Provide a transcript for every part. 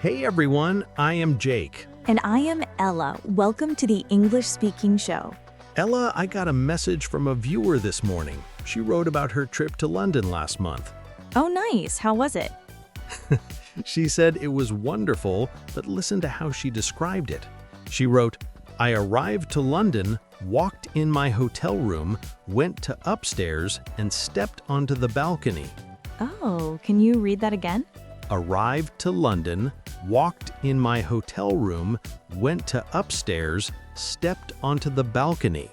Hey everyone, I am Jake. And I am Ella. Welcome to the English Speaking Show. Ella, I got a message from a viewer this morning. She wrote about her trip to London last month. Oh, nice. How was it? She said it was wonderful, but listen to how she described it. She wrote, I arrived to London, walked in my hotel room, went to upstairs, and stepped onto the balcony. Oh, can you read that again? Arrived to London, walked in my hotel room, went to upstairs, stepped onto the balcony.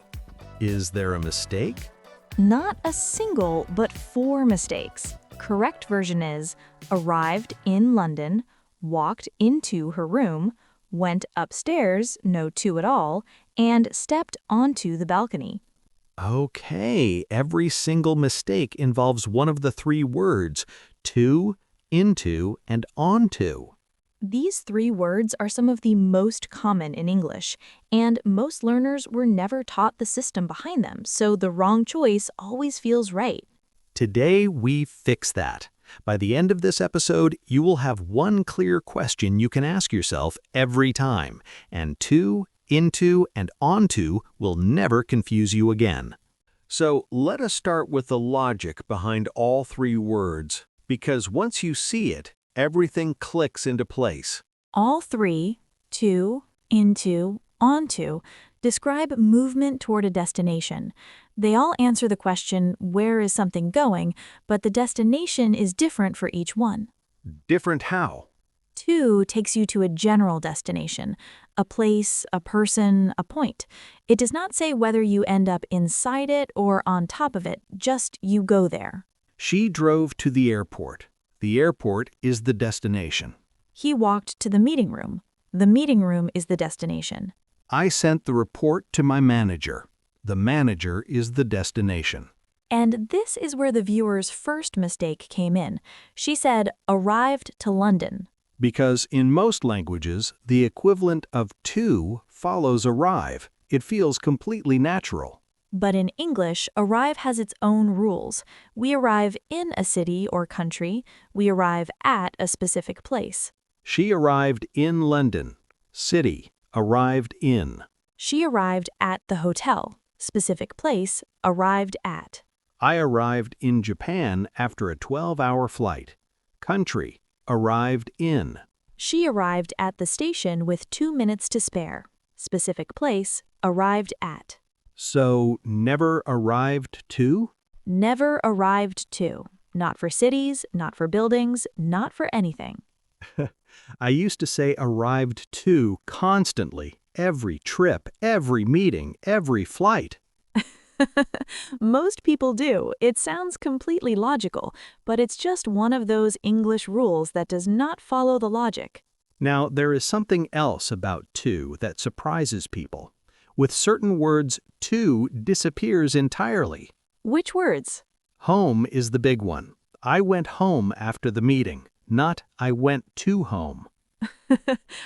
Is there a mistake? Not a single, but 4 mistakes. Correct version is arrived in London, walked into her room, went upstairs, no to at all, and stepped onto the balcony. Okay, every single mistake involves one of the 3 words, to, into, and onto. These 3 words are some of the most common in English, and most learners were never taught the system behind them, so the wrong choice always feels right. Today, we fix that. By the end of this episode, you will have one clear question you can ask yourself every time, and to, into, and onto will never confuse you again. So let us start with the logic behind all 3 words, because once you see it, everything clicks into place. All 3, to, into, onto, describe movement toward a destination. They all answer the question, where is something going, but the destination is different for each one. Different how? To takes you to a general destination, a place, a person, a point. It does not say whether you end up inside it or on top of it, just you go there. She drove to the airport. The airport is the destination. He walked to the meeting room. The meeting room is the destination. I sent the report to my manager. The manager is the destination. And this is where the viewer's first mistake came in. She said, arrived to London. Because in most languages, the equivalent of to follows arrive. It feels completely natural. But in English, arrive has its own rules. We arrive in a city or country. We arrive at a specific place. She arrived in London. City, arrived in. She arrived at the hotel. Specific place, arrived at. I arrived in Japan after a 12-hour flight. Country, arrived in. She arrived at the station with 2 minutes to spare. Specific place, arrived at. So, never arrived to? Never arrived to. Not for cities, not for buildings, not for anything. I used to say arrived to constantly. Every trip, every meeting, every flight. Most people do. It sounds completely logical, but it's just one of those English rules that does not follow the logic. Now, there is something else about to that surprises people. With certain words, to disappears entirely. Which words? Home is the big one. I went home after the meeting, not I went to home.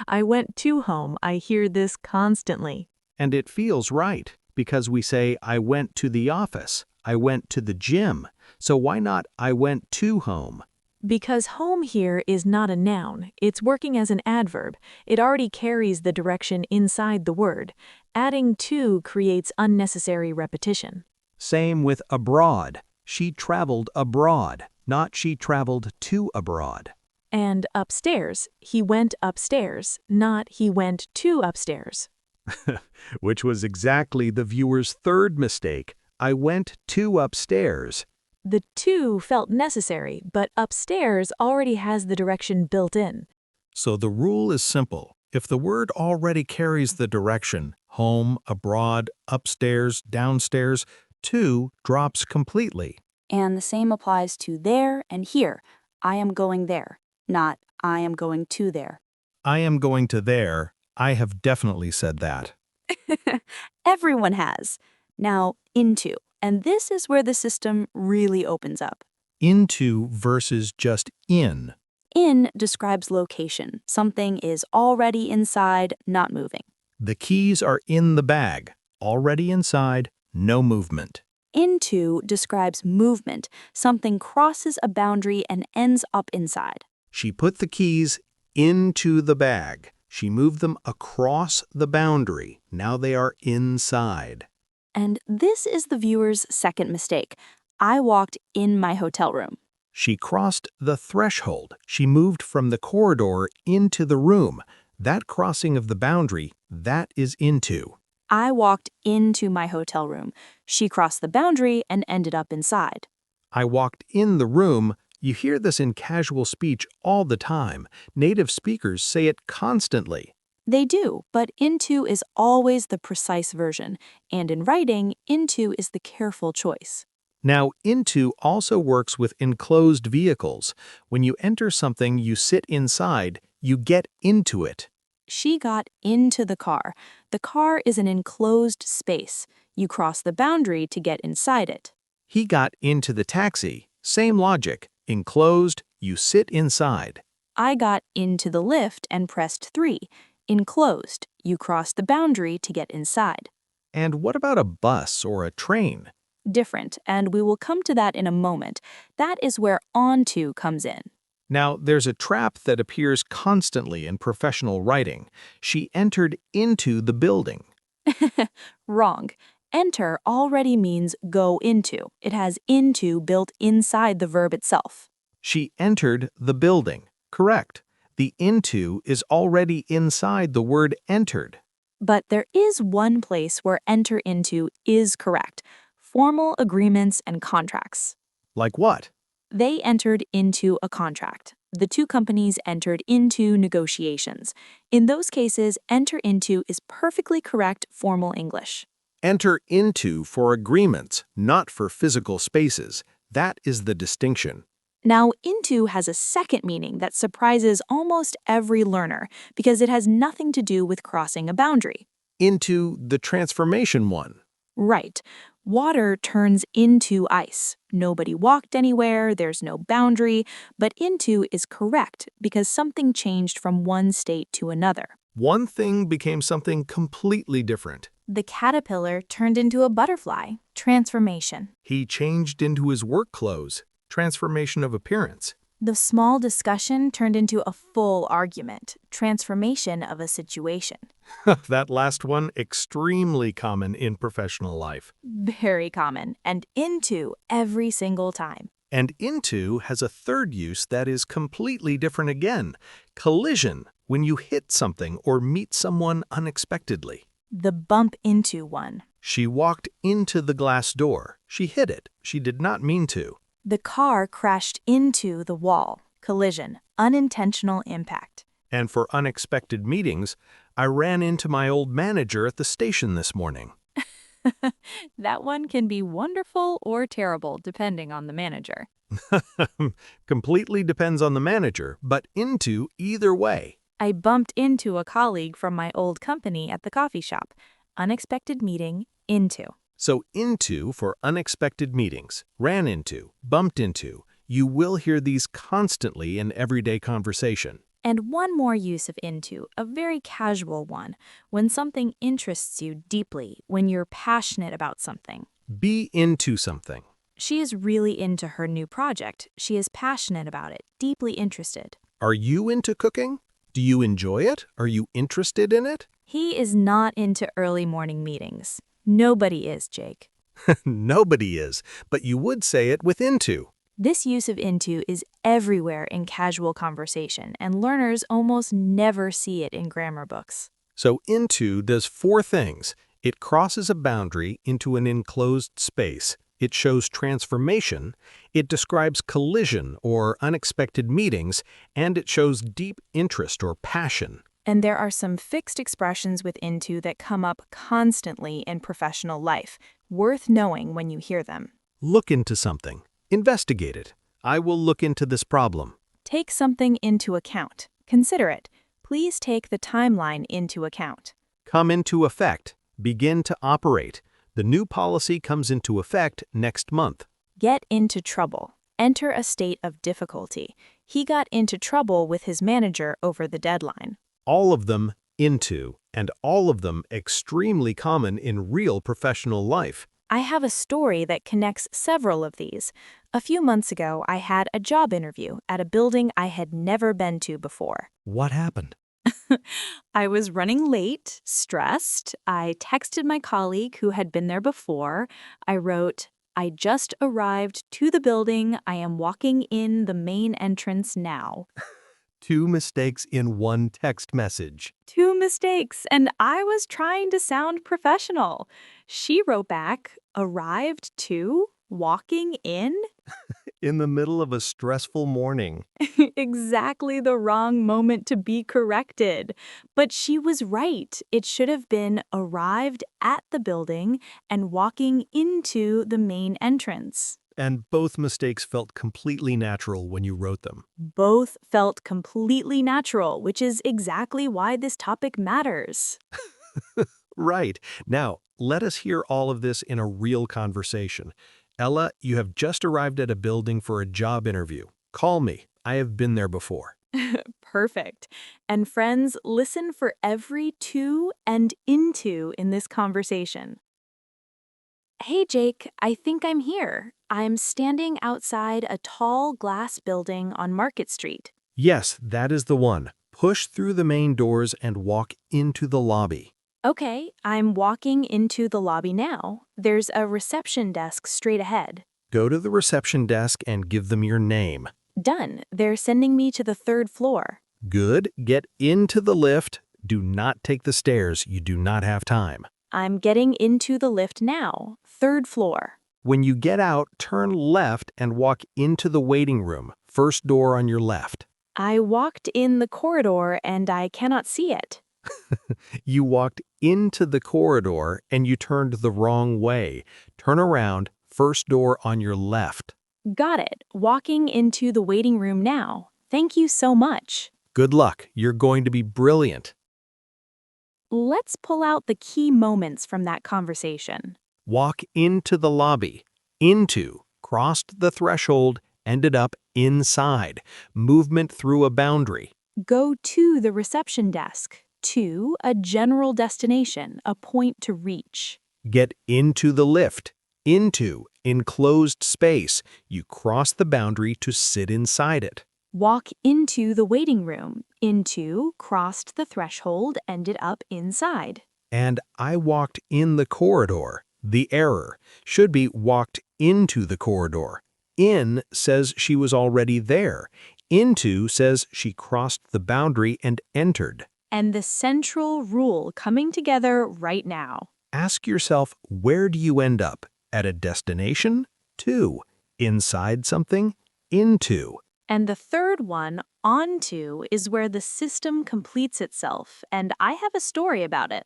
I went to home. I hear this constantly. And it feels right, because we say I went to the office, I went to the gym. So why not I went to home? Because home here is not a noun. It's working as an adverb. It already carries the direction inside the word. Adding to creates unnecessary repetition. Same with abroad. She traveled abroad, not she traveled to abroad. And upstairs. He went upstairs, not he went to upstairs. Which was exactly the viewer's 3rd mistake. I went to upstairs. The to felt necessary, but upstairs already has the direction built in. So the rule is simple. If the word already carries the direction, home, abroad, upstairs, downstairs, to drops completely. And the same applies to there and here. I am going there, not I am going to there. I am going to there. I have definitely said that. Everyone has. Now, into. And this is where the system really opens up. Into versus just in. In describes location. Something is already inside, not moving. The keys are in the bag. Already inside, no movement. Into describes movement. Something crosses a boundary and ends up inside. She put the keys into the bag. She moved them across the boundary. Now they are inside. And this is the viewer's second mistake. I walked in my hotel room. She crossed the threshold. She moved from the corridor into the room. That crossing of the boundary, that is into. I walked into my hotel room. She crossed the boundary and ended up inside. I walked in the room. You hear this in casual speech all the time. Native speakers say it constantly. They do, but into is always the precise version, and in writing, into is the careful choice. Now, into also works with enclosed vehicles. When you enter something, you sit inside, you get into it. She got into the car. The car is an enclosed space. You cross the boundary to get inside it. He got into the taxi. Same logic. Enclosed, you sit inside. I got into the lift and pressed 3. Enclosed, you cross the boundary to get inside. And what about a bus or a train? Different, and we will come to that in a moment. That is where onto comes in. Now, there's a trap that appears constantly in professional writing. She entered into the building. Wrong. Enter already means go into. It has into built inside the verb itself. She entered the building. Correct. The into is already inside the word entered. But there is one place where enter into is correct. Formal agreements and contracts. Like what? They entered into a contract. The two companies entered into negotiations. In those cases, enter into is perfectly correct formal English. Enter into for agreements, not for physical spaces. That is the distinction. Now, into has a second meaning that surprises almost every learner because it has nothing to do with crossing a boundary. Into the transformation one. Right. Water turns into ice. Nobody walked anywhere, there's no boundary, but into is correct because something changed from one state to another. One thing became something completely different. The caterpillar turned into a butterfly. Transformation. He changed into his work clothes. Transformation of appearance. The small discussion turned into a full argument. Transformation of a situation. That last one, extremely common in professional life. Very common, and into every single time. And into has a third use that is completely different again. Collision, when you hit something or meet someone unexpectedly. The bump into one. She walked into the glass door. She hit it. She did not mean to. The car crashed into the wall. Collision. Unintentional impact. And for unexpected meetings, I ran into my old manager at the station this morning. That one can be wonderful or terrible depending on the manager. Completely depends on the manager, but into either way. I bumped into a colleague from my old company at the coffee shop. Unexpected meeting, into. So into for unexpected meetings, ran into, bumped into. You will hear these constantly in everyday conversation. And one more use of into, a very casual one, when something interests you deeply, when you're passionate about something. Be into something. She is really into her new project. She is passionate about it, deeply interested. Are you into cooking? Do you enjoy it? Are you interested in it? He is not into early morning meetings. Nobody is, Jake. Nobody is, but you would say it with into. This use of into is everywhere in casual conversation, and learners almost never see it in grammar books. So into does 4 things. It crosses a boundary into an enclosed space. It shows transformation. It describes collision or unexpected meetings, and it shows deep interest or passion. And there are some fixed expressions with into that come up constantly in professional life, worth knowing when you hear them. Look into something. Investigate it. I will look into this problem. Take something into account. Consider it. Please take the timeline into account. Come into effect. Begin to operate. The new policy comes into effect next month. Get into trouble. Enter a state of difficulty. He got into trouble with his manager over the deadline. All of them into, and all of them extremely common in real professional life. I have a story that connects several of these. A few months ago, I had a job interview at a building I had never been to before. What happened? I was running late, stressed. I texted my colleague who had been there before. I wrote, I just arrived to the building. I am walking in the main entrance now. 2 mistakes in one text message. 2 mistakes, and I was trying to sound professional. She wrote back, arrived to, walking in? In the middle of a stressful morning. Exactly the wrong moment to be corrected. But she was right. It should have been arrived at the building and walking into the main entrance. And both mistakes felt completely natural when you wrote them. Both felt completely natural, which is exactly why this topic matters. Right. Now, let us hear all of this in a real conversation. Ella, you have just arrived at a building for a job interview. Call me. I have been there before. Perfect. And friends, listen for every to and into in this conversation. Hey, Jake, I think I'm here. I'm standing outside a tall glass building on Market Street. Yes, that is the one. Push through the main doors and walk into the lobby. Okay, I'm walking into the lobby now. There's a reception desk straight ahead. Go to the reception desk and give them your name. Done. They're sending me to the 3rd floor. Good. Get into the lift. Do not take the stairs. You do not have time. I'm getting into the lift now. 3rd floor. When you get out, turn left and walk into the waiting room. First door on your left. I walked in the corridor and I cannot see it. You walked into the corridor and you turned the wrong way. Turn around, first door on your left. Got it. Walking into the waiting room now. Thank you so much. Good luck. You're going to be brilliant. Let's pull out the key moments from that conversation. Walk into the lobby. Into, crossed the threshold, ended up inside. Movement through a boundary. Go to the reception desk. To, a general destination, a point to reach. Get into the lift. Into, enclosed space. You cross the boundary to sit inside it. Walk into the waiting room. Into, crossed the threshold, ended up inside. And I walked in the corridor. The error should be walked into the corridor. In says she was already there. Into says she crossed the boundary and entered. And the central rule coming together right now. Ask yourself, where do you end up? At a destination? To. Inside something? Into. And the third one, onto, is where the system completes itself, and I have a story about it.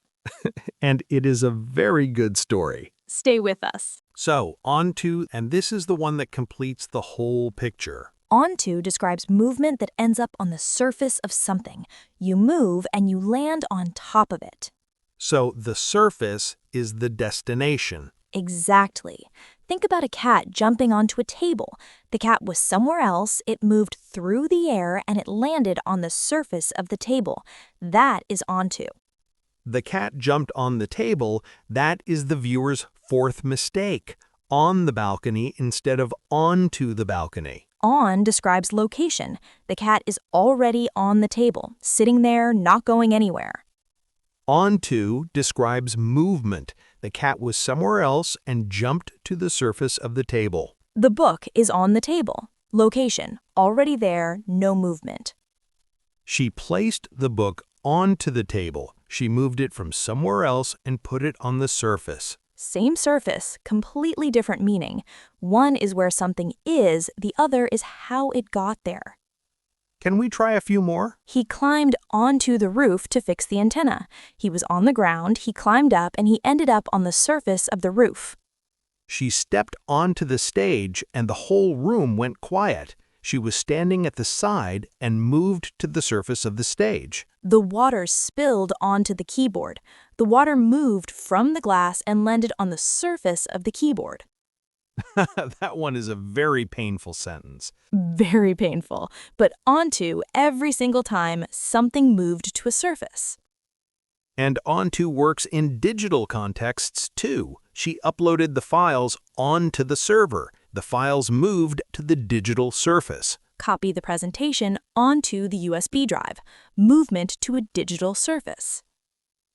And it is a very good story. Stay with us. So, onto, and this is the one that completes the whole picture. Onto describes movement that ends up on the surface of something. You move and you land on top of it. So, the surface is the destination. Exactly. Think about a cat jumping onto a table. The cat was somewhere else, it moved through the air, and it landed on the surface of the table. That is onto. The cat jumped on the table. That is the viewer's fourth mistake. On the balcony instead of onto the balcony. On describes location. The cat is already on the table, sitting there, not going anywhere. Onto describes movement. The cat was somewhere else and jumped to the surface of the table. The book is on the table. Location, already there, no movement. She placed the book onto the table. She moved it from somewhere else and put it on the surface. Same surface, completely different meaning. One is where something is, the other is how it got there. Can we try a few more? He climbed onto the roof to fix the antenna. He was on the ground, he climbed up, and he ended up on the surface of the roof. She stepped onto the stage and the whole room went quiet. She was standing at the side and moved to the surface of the stage. The water spilled onto the keyboard. The water moved from the glass and landed on the surface of the keyboard. That one is a very painful sentence. Very painful, but onto every single time something moved to a surface. And onto works in digital contexts too. She uploaded the files onto the server. The files moved to the digital surface. Copy the presentation onto the USB drive. Movement to a digital surface.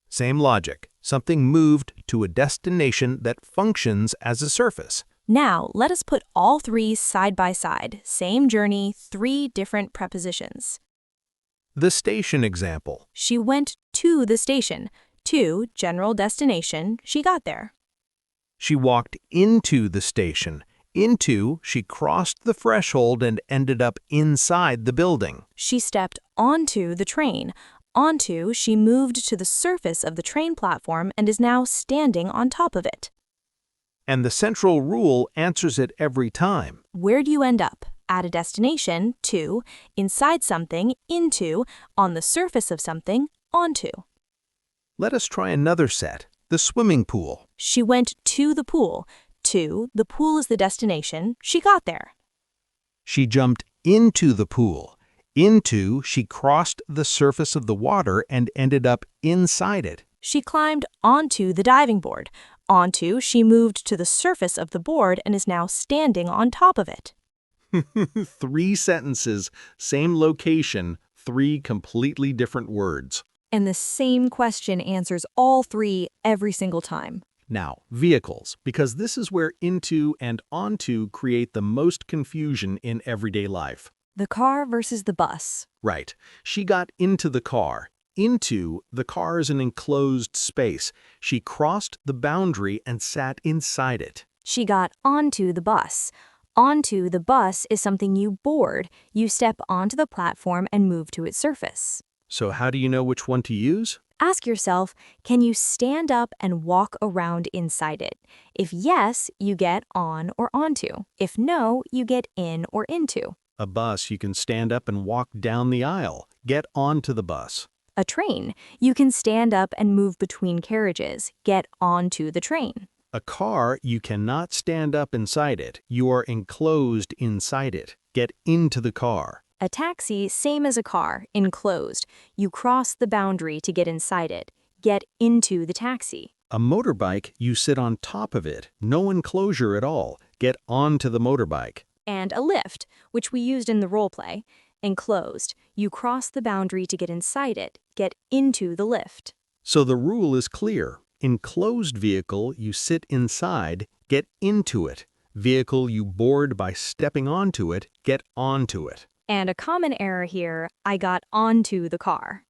Same logic. Something moved to a destination that functions as a surface. Now, let us put all three side by side. Same journey, three different prepositions. The station example. She went to the station. To, general destination, she got there. She walked into the station. Into, she crossed the threshold and ended up inside the building. She stepped onto the train. Onto, she moved to the surface of the train platform and is now standing on top of it. And the central rule answers it every time. Where do you end up? At a destination, to, inside something, into, on the surface of something, onto. Let us try another set, the swimming pool. She went to the pool. To, the pool is the destination, she got there. She jumped into the pool. Into, she crossed the surface of the water and ended up inside it. She climbed onto the diving board. Onto, she moved to the surface of the board and is now standing on top of it. 3 sentences, same location, 3 completely different words. And the same question answers all three every single time. Now, vehicles, because this is where into and onto create the most confusion in everyday life. The car versus the bus. Right. She got into the car. Into, the car is an enclosed space. She crossed the boundary and sat inside it. She got onto the bus. Onto the bus is something you board. You step onto the platform and move to its surface. So how do you know which one to use? Ask yourself, can you stand up and walk around inside it? If yes, you get on or onto. If no, you get in or into. A bus, you can stand up and walk down the aisle. Get onto the bus. A train, you can stand up and move between carriages. Get onto the train. A car, you cannot stand up inside it. You are enclosed inside it. Get into the car. A taxi, same as a car, enclosed. You cross the boundary to get inside it. Get into the taxi. A motorbike, you sit on top of it. No enclosure at all. Get onto the motorbike. And a lift, which we used in the role play. Enclosed. You cross the boundary to get inside it. Get into the lift. So the rule is clear. Enclosed vehicle, you sit inside. Get into it. Vehicle you board by stepping onto it. Get onto it. And a common error here, I got onto the car.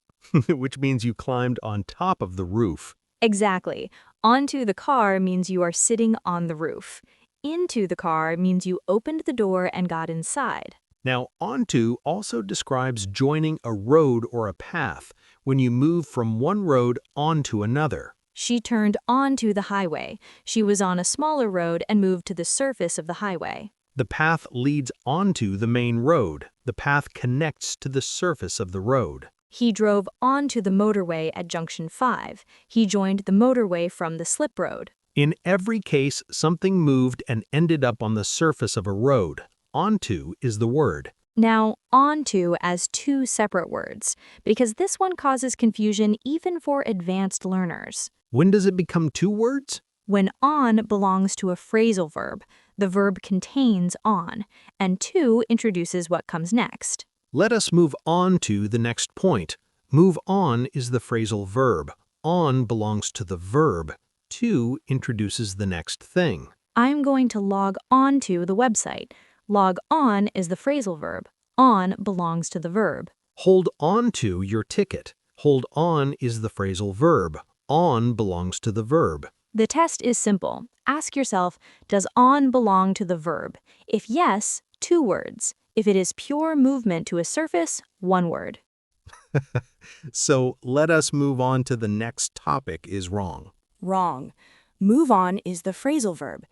Which means you climbed on top of the roof. Exactly. Onto the car means you are sitting on the roof. Into the car means you opened the door and got inside. Now, onto also describes joining a road or a path when you move from one road onto another. She turned onto the highway. She was on a smaller road and moved to the surface of the highway. The path leads onto the main road. The path connects to the surface of the road. He drove onto the motorway at Junction 5. He joined the motorway from the slip road. In every case, something moved and ended up on the surface of a road. Onto is the word. Now, onto as 2 separate words, because this one causes confusion even for advanced learners. When does it become 2 words? When on belongs to a phrasal verb, the verb contains on, and to introduces what comes next. Let us move on to the next point. Move on is the phrasal verb. On belongs to the verb. To introduces the next thing. I'm going to log on to the website. Log on is the phrasal verb. On belongs to the verb. Hold on to your ticket. Hold on is the phrasal verb. On belongs to the verb. The test is simple. Ask yourself, does on belong to the verb? If yes, 2 words. If it is pure movement to a surface, 1 word. So let us move on to the next topic is wrong. Wrong. Move on is the phrasal verb.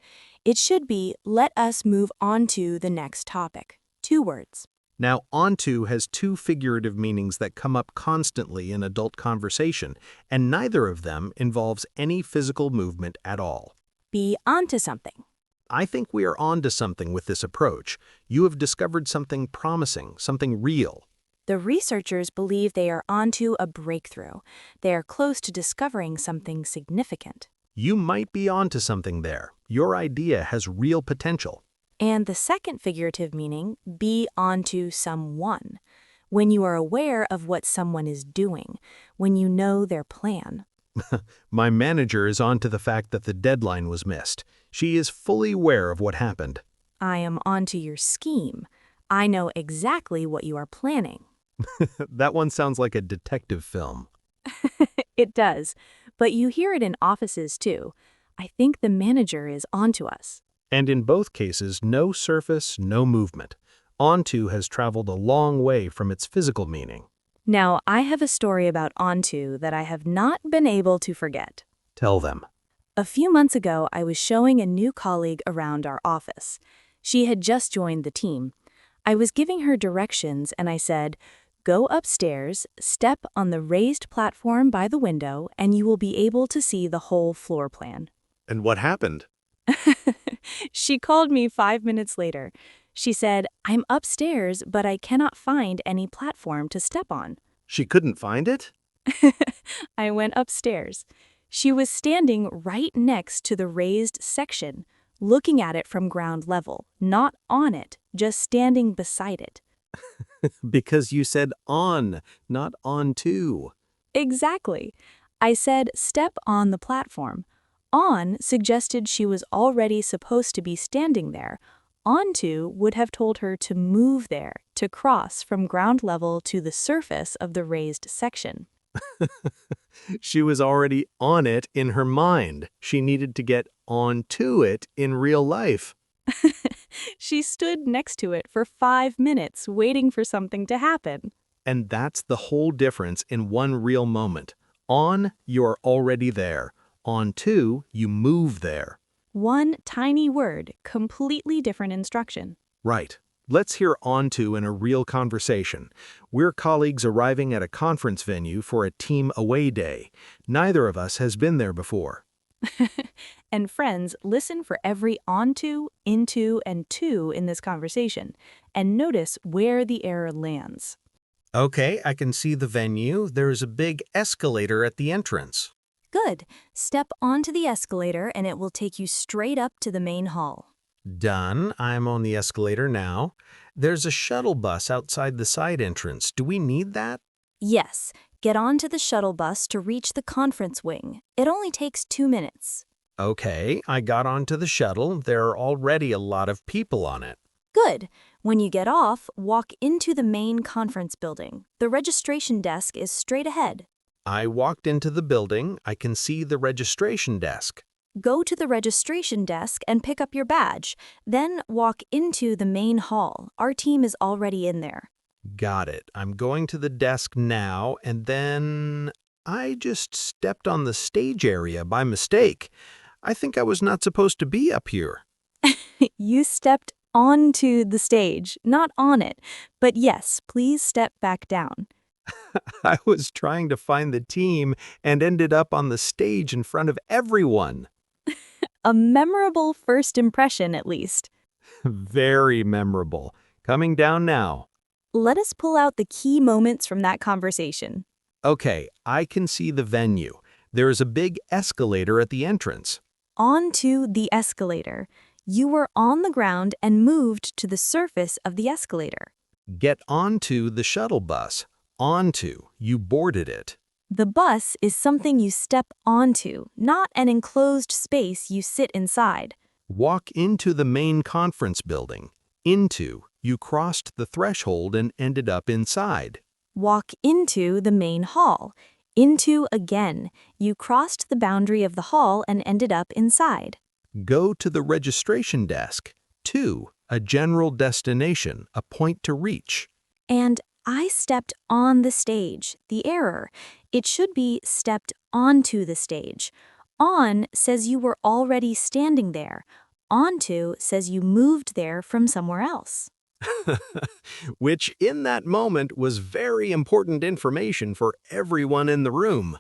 It should be, let us move on to the next topic. 2 words. Now, onto has 2 figurative meanings that come up constantly in adult conversation, and neither of them involves any physical movement at all. Be onto something. I think we are onto something with this approach. You have discovered something promising, something real. The researchers believe they are onto a breakthrough. They are close to discovering something significant. You might be onto something there. Your idea has real potential. And the second figurative meaning, be onto someone. When you are aware of what someone is doing, when you know their plan. My manager is onto the fact that the deadline was missed. She is fully aware of what happened. I am onto your scheme. I know exactly what you are planning. That one sounds like a detective film. It does, but you hear it in offices too. I think the manager is onto us. And in both cases, no surface, no movement. Onto has traveled a long way from its physical meaning. Now, I have a story about onto that I have not been able to forget. Tell them. A few months ago, I was showing a new colleague around our office. She had just joined the team. I was giving her directions and I said, "Go upstairs, step on the raised platform by the window, and you will be able to see the whole floor plan." And what happened? She called me 5 minutes later. She said, "I'm upstairs, but I cannot find any platform to step on." She couldn't find it? I went upstairs. She was standing right next to the raised section, looking at it from ground level, not on it, just standing beside it. Because you said on, not onto. Exactly. I said, "Step on the platform." On suggested she was already supposed to be standing there. Onto would have told her to move there, to cross from ground level to the surface of the raised section. She was already on it in her mind. She needed to get onto it in real life. She stood next to it for 5 minutes, waiting for something to happen. And that's the whole difference in one real moment. On, you're already there. Onto, you move there. One tiny word, completely different instruction. Right. Let's hear onto in a real conversation. We're colleagues arriving at a conference venue for a team away day. Neither of us has been there before. And friends, listen for every onto, into, and to in this conversation, and notice where the error lands. Okay, I can see the venue. There's a big escalator at the entrance. Good. Step onto the escalator and it will take you straight up to the main hall. Done. I'm on the escalator now. There's a shuttle bus outside the side entrance. Do we need that? Yes. Get onto the shuttle bus to reach the conference wing. It only takes 2 minutes. Okay, I got onto the shuttle. There are already a lot of people on it. Good. When you get off, walk into the main conference building. The registration desk is straight ahead. I walked into the building. I can see the registration desk. Go to the registration desk and pick up your badge. Then walk into the main hall. Our team is already in there. Got it. I'm going to the desk now, and then I just stepped on the stage area by mistake. I think I was not supposed to be up here. You stepped onto the stage, not on it. But yes, please step back down. I was trying to find the team and ended up on the stage in front of everyone. A memorable first impression, at least. Very memorable. Coming down now. Let us pull out the key moments from that conversation. Okay, I can see the venue. There is a big escalator at the entrance. Onto the escalator. You were on the ground and moved to the surface of the escalator. Get onto the shuttle bus. Onto, you boarded it. The bus is something you step onto, not an enclosed space you sit inside. Walk into the main conference building. Into, you crossed the threshold and ended up inside. Walk into the main hall. Into again. You crossed the boundary of the hall and ended up inside. Go to the registration desk. To, a general destination, a point to reach. And I stepped on the stage. The error. It should be stepped onto the stage. On says you were already standing there. Onto says you moved there from somewhere else. Which in that moment was very important information for everyone in the room.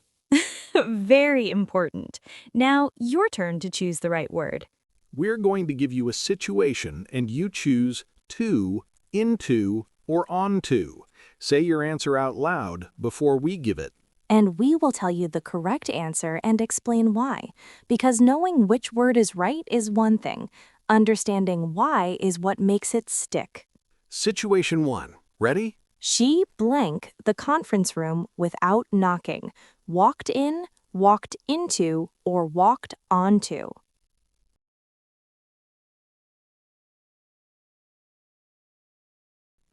Very important. Now, your turn to choose the right word. We're going to give you a situation and you choose to, into, or onto. Say your answer out loud before we give it. And we will tell you the correct answer and explain why. Because knowing which word is right is one thing. Understanding why is what makes it stick. Situation 1. Ready? She blank the conference room without knocking. Walked in, walked into, or walked onto.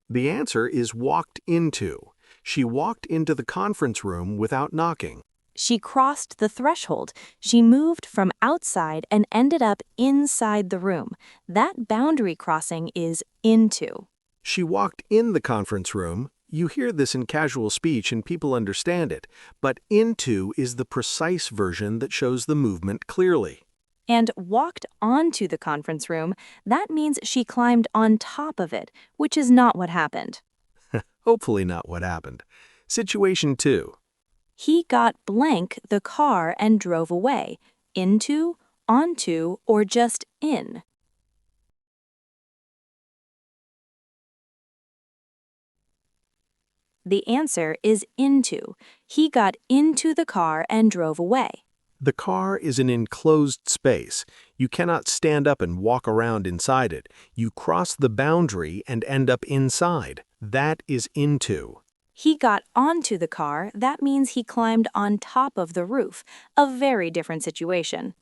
The answer is walked into. She walked into the conference room without knocking. She crossed the threshold. She moved from outside and ended up inside the room. That boundary crossing is into. She walked in the conference room. You hear this in casual speech and people understand it, but into is the precise version that shows the movement clearly. And walked onto the conference room, that means she climbed on top of it, which is not what happened. Hopefully not what happened. Situation 2. He got blank the car and drove away. Into, onto, or just in. The answer is into. He got into the car and drove away. The car is an enclosed space. You cannot stand up and walk around inside it. You cross the boundary and end up inside. That is into. He got onto the car, that means he climbed on top of the roof. A very different situation.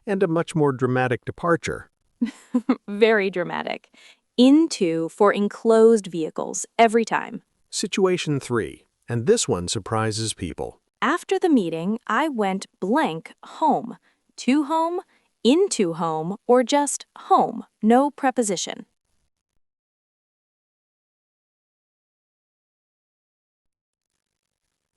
And a much more dramatic departure. Very dramatic. Into for enclosed vehicles, every time. Situation 3. And this one surprises people. After the meeting, I went blank home. To home, into home, or just home, no preposition.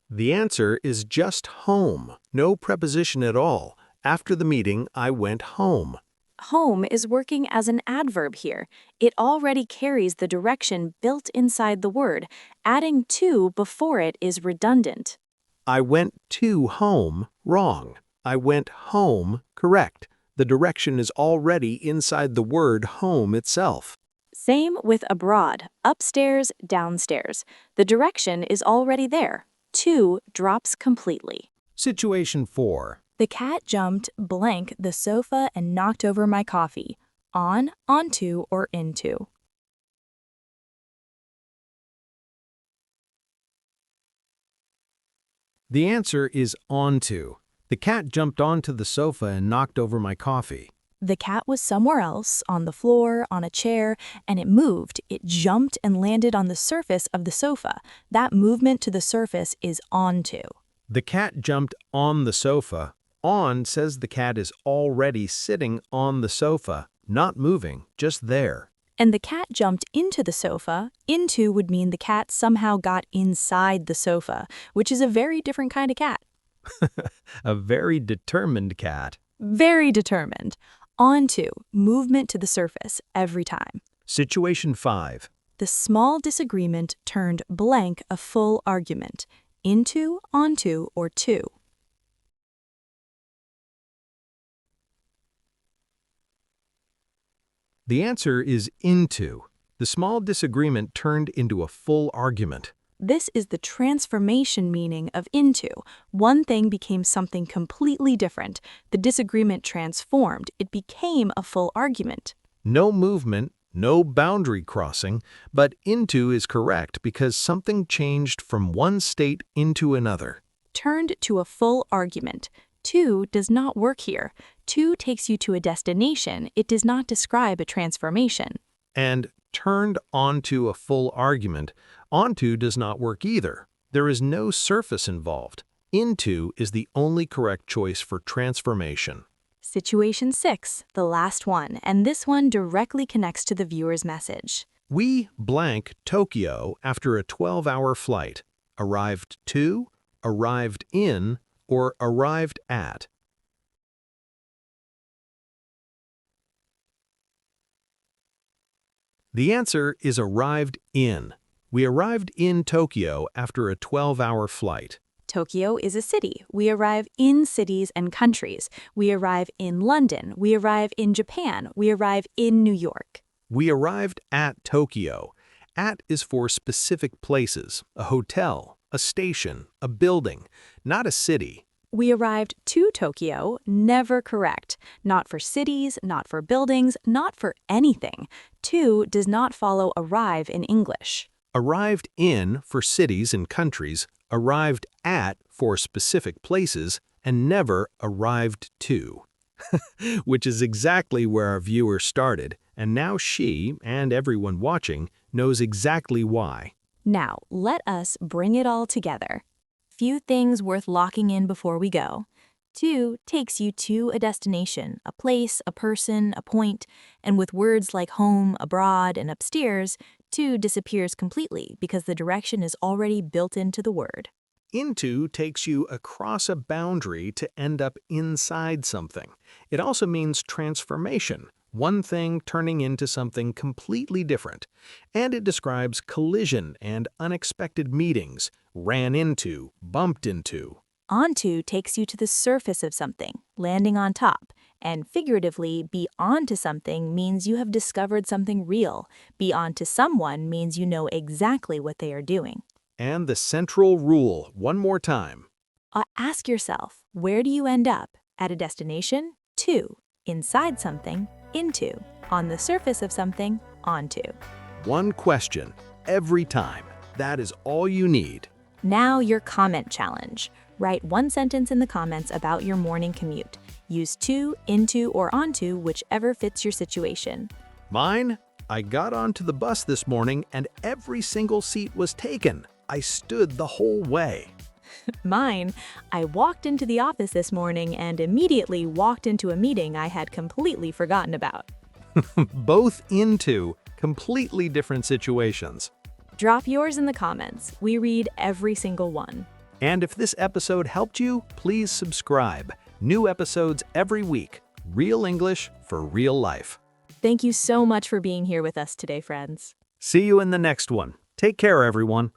The answer is just home. No preposition at all. After the meeting, I went home. Home is working as an adverb here. It already carries the direction built inside the word. Adding to before it is redundant. I went to home, wrong. I went home, correct. The direction is already inside the word home itself. Same with abroad, upstairs, downstairs. The direction is already there. To drops completely. Situation 4. The cat jumped blank the sofa and knocked over my coffee. On, onto, or into. The answer is onto. The cat jumped onto the sofa and knocked over my coffee. The cat was somewhere else, on the floor, on a chair, and it moved. It jumped and landed on the surface of the sofa. That movement to the surface is onto. The cat jumped on the sofa. On says the cat is already sitting on the sofa, not moving, just there. And the cat jumped into the sofa. Into would mean the cat somehow got inside the sofa, which is a very different kind of cat. A very determined cat. Very determined. Onto, movement to the surface, every time. Situation 5. The small disagreement turned blank a full argument. Into, onto, or to. The answer is into. The small disagreement turned into a full argument. This is the transformation meaning of into. One thing became something completely different. The disagreement transformed. It became a full argument. No movement, no boundary crossing, but into is correct because something changed from one state into another. Turned to a full argument. To does not work here. To takes you to a destination. It does not describe a transformation. And turned onto a full argument. Onto does not work either. There is no surface involved. Into is the only correct choice for transformation. Situation 6, the last one, and this one directly connects to the viewer's message. We blank Tokyo after a 12-hour flight. Arrived to, arrived in, or arrived at. The answer is arrived in. We arrived in Tokyo after a 12-hour flight. Tokyo is a city. We arrive in cities and countries. We arrive in London. We arrive in Japan. We arrive in New York. We arrived at Tokyo. At is for specific places, a hotel, a station, a building, not a city. We arrived to Tokyo, never correct. Not for cities, not for buildings, not for anything. To does not follow arrive in English. Arrived in for cities and countries, arrived at for specific places, and never arrived to. Which is exactly where our viewer started, and now she, and everyone watching, knows exactly why. Now, let us bring it all together. Few things worth locking in before we go. To takes you to a destination, a place, a person, a point, and with words like home, abroad, and upstairs, to disappears completely because the direction is already built into the word. Into takes you across a boundary to end up inside something. It also means transformation, one thing turning into something completely different. And it describes collision and unexpected meetings, ran into, bumped into. Onto takes you to the surface of something, landing on top. And figuratively, be onto something means you have discovered something real. Be onto someone means you know exactly what they are doing. And the central rule, one more time. Ask yourself, where do you end up? At a destination? To. Inside something? Into. On the surface of something? Onto. One question, every time. That is all you need. Now your comment challenge. Write one sentence in the comments about your morning commute. Use to, into, or onto, whichever fits your situation. Mine? I got onto the bus this morning and every single seat was taken. I stood the whole way. Mine, I walked into the office this morning and immediately walked into a meeting I had completely forgotten about. Both into completely different situations. Drop yours in the comments. We read every single one. And if this episode helped you, please subscribe. New episodes every week. Real English for real life. Thank you so much for being here with us today, friends. See you in the next one. Take care, everyone.